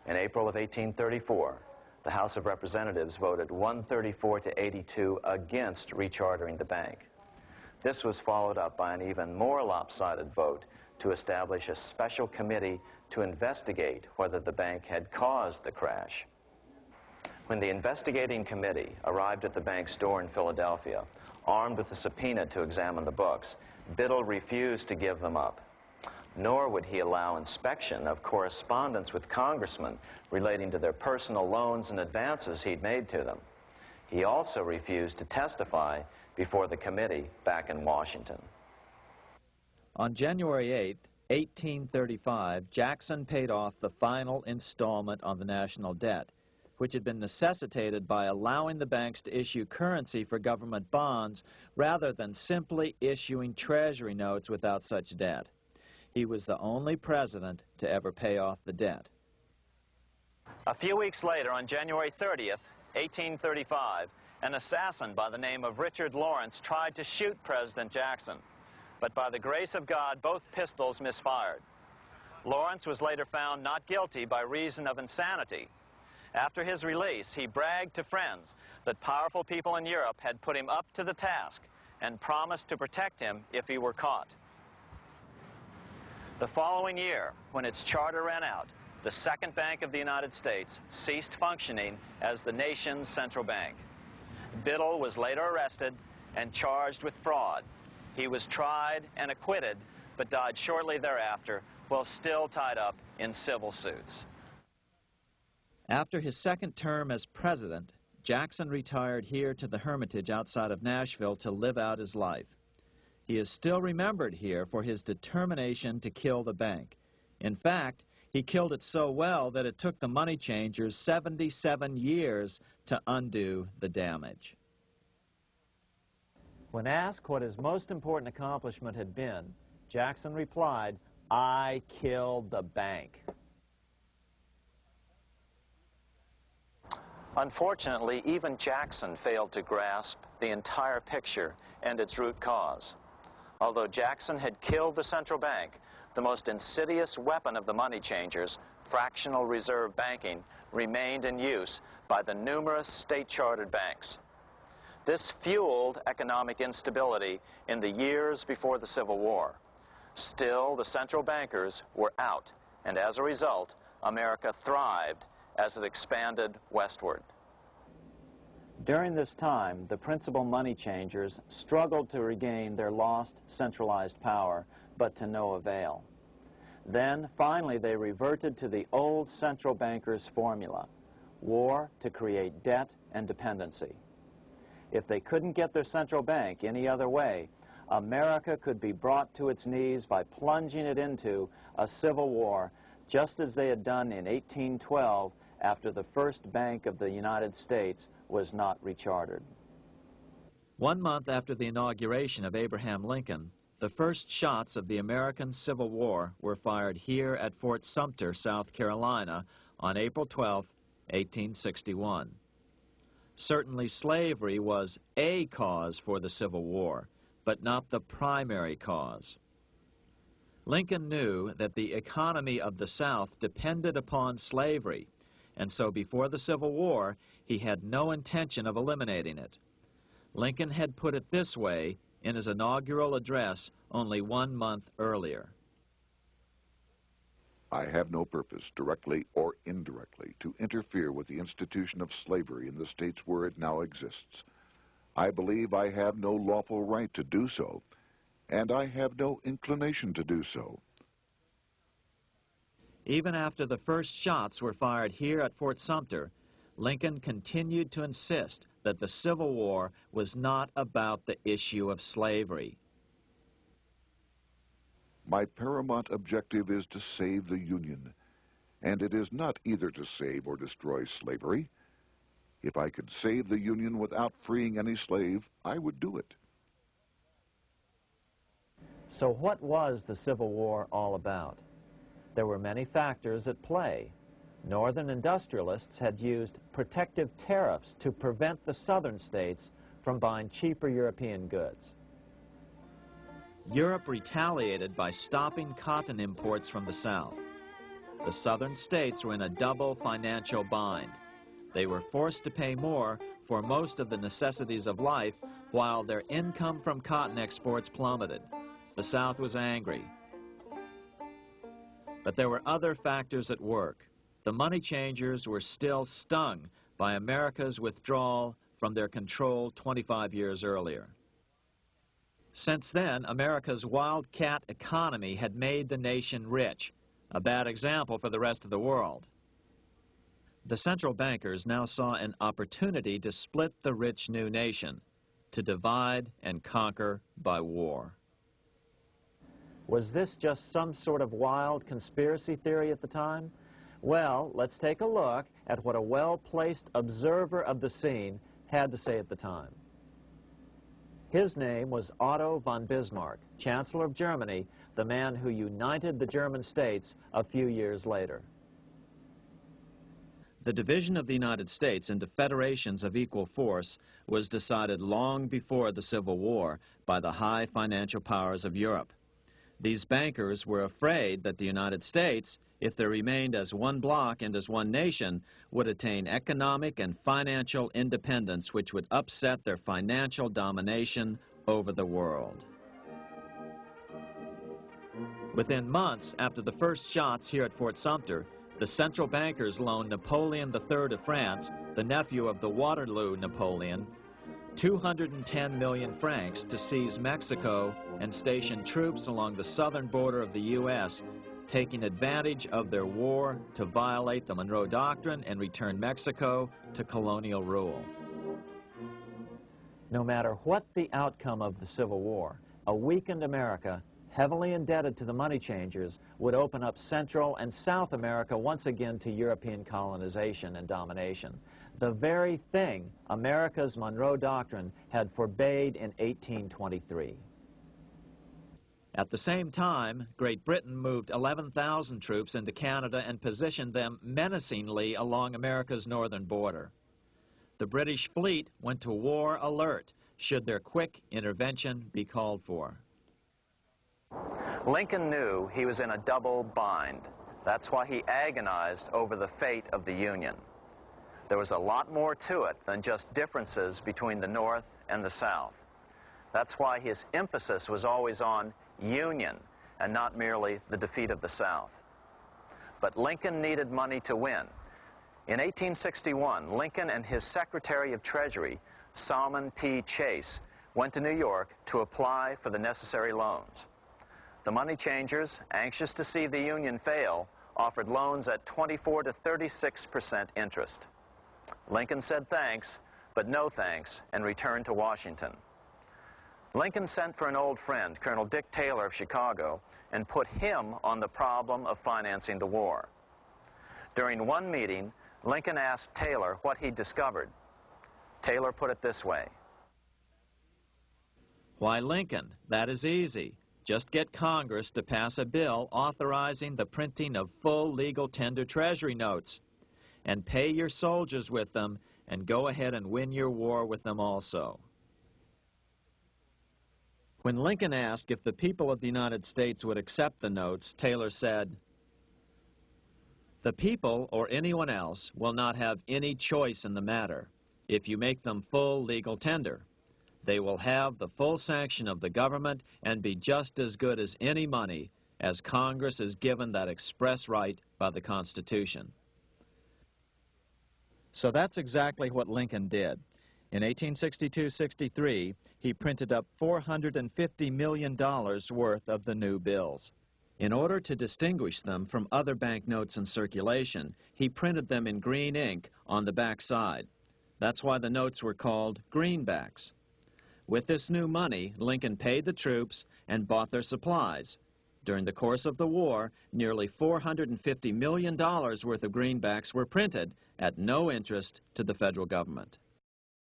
In April of 1834, the House of Representatives voted 134 to 82 against rechartering the bank. This was followed up by an even more lopsided vote to establish a special committee to investigate whether the bank had caused the crash. When the investigating committee arrived at the bank's door in Philadelphia, armed with a subpoena to examine the books, Biddle refused to give them up. Nor would he allow inspection of correspondence with congressmen relating to their personal loans and advances he'd made to them. He also refused to testify before the committee back in Washington. On January 8, 1835, Jackson paid off the final installment on the national debt, which had been necessitated by allowing the banks to issue currency for government bonds rather than simply issuing treasury notes without such debt. He was the only president to ever pay off the debt. A few weeks later, on January 30th, 1835, an assassin by the name of Richard Lawrence tried to shoot President Jackson, but by the grace of God, both pistols misfired. Lawrence was later found not guilty by reason of insanity. After his release, he bragged to friends that powerful people in Europe had put him up to the task and promised to protect him if he were caught. The following year, when its charter ran out, the Second Bank of the United States ceased functioning as the nation's central bank. Biddle was later arrested and charged with fraud. He was tried and acquitted, but died shortly thereafter while still tied up in civil suits. After his second term as president, Jackson retired here to the Hermitage outside of Nashville to live out his life. He is still remembered here for his determination to kill the bank. In fact, he killed it so well that it took the money changers 77 years to undo the damage. When asked what his most important accomplishment had been, Jackson replied, "I killed the bank." Unfortunately, even Jackson failed to grasp the entire picture and its root cause. Although Jackson had killed the central bank, the most insidious weapon of the money changers, fractional reserve banking, remained in use by the numerous state-chartered banks. This fueled economic instability in the years before the Civil War. Still, the central bankers were out, and as a result, America thrived as it expanded westward. During this time, the principal money changers struggled to regain their lost centralized power, but to no avail. Then, finally, they reverted to the old central bankers' formula: war to create debt and dependency. If they couldn't get their central bank any other way, America could be brought to its knees by plunging it into a civil war, just as they had done in 1812 after the first Bank of the United States was not rechartered. 1 month after the inauguration of Abraham Lincoln, the first shots of the American Civil War were fired here at Fort Sumter, South Carolina, on April 12, 1861. Certainly slavery was a cause for the Civil War, but not the primary cause. Lincoln knew that the economy of the South depended upon slavery, and so before the Civil War, he had no intention of eliminating it. Lincoln had put it this way in his inaugural address only 1 month earlier. I have no purpose, directly or indirectly, to interfere with the institution of slavery in the states where it now exists. I believe I have no lawful right to do so, and I have no inclination to do so. Even after the first shots were fired here at Fort Sumter, Lincoln continued to insist that the Civil War was not about the issue of slavery. My paramount objective is to save the Union, and it is not either to save or destroy slavery. If I could save the Union without freeing any slave, I would do it. So what was the Civil War all about? There were many factors at play. Northern industrialists had used protective tariffs to prevent the southern states from buying cheaper European goods. Europe retaliated by stopping cotton imports from the South. the southern states were in a double financial bind. They were forced to pay more for most of the necessities of life, while their income from cotton exports plummeted. The South was angry. But there were other factors at work. The money changers were still stung by America's withdrawal from their control 25 years earlier. Since then, America's wildcat economy had made the nation rich, a bad example for the rest of the world. The central bankers now saw an opportunity to split the rich new nation, to divide and conquer by war. Was this just some sort of wild conspiracy theory at the time? Well, let's take a look at what a well-placed observer of the scene had to say at the time. His name was Otto von Bismarck, Chancellor of Germany, the man who united the German states a few years later. The division of the United States into federations of equal force was decided long before the Civil War by the high financial powers of Europe. These bankers were afraid that the United States, if they remained as one bloc and as one nation, would attain economic and financial independence, which would upset their financial domination over the world. Within months after the first shots here at Fort Sumter, the central bankers loaned Napoleon III of France, the nephew of the Waterloo Napoleon, 210 million francs to seize Mexico and station troops along the southern border of the U.S., taking advantage of their war to violate the Monroe Doctrine and return Mexico to colonial rule. No matter what the outcome of the Civil War, a weakened America, heavily indebted to the money changers, would open up Central and South America once again to European colonization and domination. The very thing America's Monroe Doctrine had forbade in 1823. At the same time, Great Britain moved 11,000 troops into Canada and positioned them menacingly along America's northern border. The British fleet went to war alert should their quick intervention be called for. Lincoln knew he was in a double bind. That's why he agonized over the fate of the Union. There was a lot more to it than just differences between the North and the South. That's why his emphasis was always on union and not merely the defeat of the South. But Lincoln needed money to win. In 1861, Lincoln and his Secretary of Treasury, Salmon P. Chase, went to New York to apply for the necessary loans. The money changers, anxious to see the Union fail, offered loans at 24 to 36% interest. Lincoln said thanks, but no thanks, and returned to Washington. Lincoln sent for an old friend, Colonel Dick Taylor of Chicago, and put him on the problem of financing the war. During one meeting, Lincoln asked Taylor what he'd discovered. Taylor put it this way. Why, Lincoln, that is easy. Just get Congress to pass a bill authorizing the printing of full legal tender Treasury notes, and pay your soldiers with them, and go ahead and win your war with them also. When Lincoln asked if the people of the United States would accept the notes, Taylor said, "The people, or anyone else, will not have any choice in the matter if you make them full legal tender. They will have the full sanction of the government and be just as good as any money, as Congress is given that express right by the Constitution." So that's exactly what Lincoln did. In 1862-63, he printed up $450 million worth of the new bills. In order to distinguish them from other banknotes in circulation, he printed them in green ink on the back side. That's why the notes were called greenbacks. With this new money, Lincoln paid the troops and bought their supplies. During the course of the war, nearly $450 million worth of greenbacks were printed at no interest to the federal government.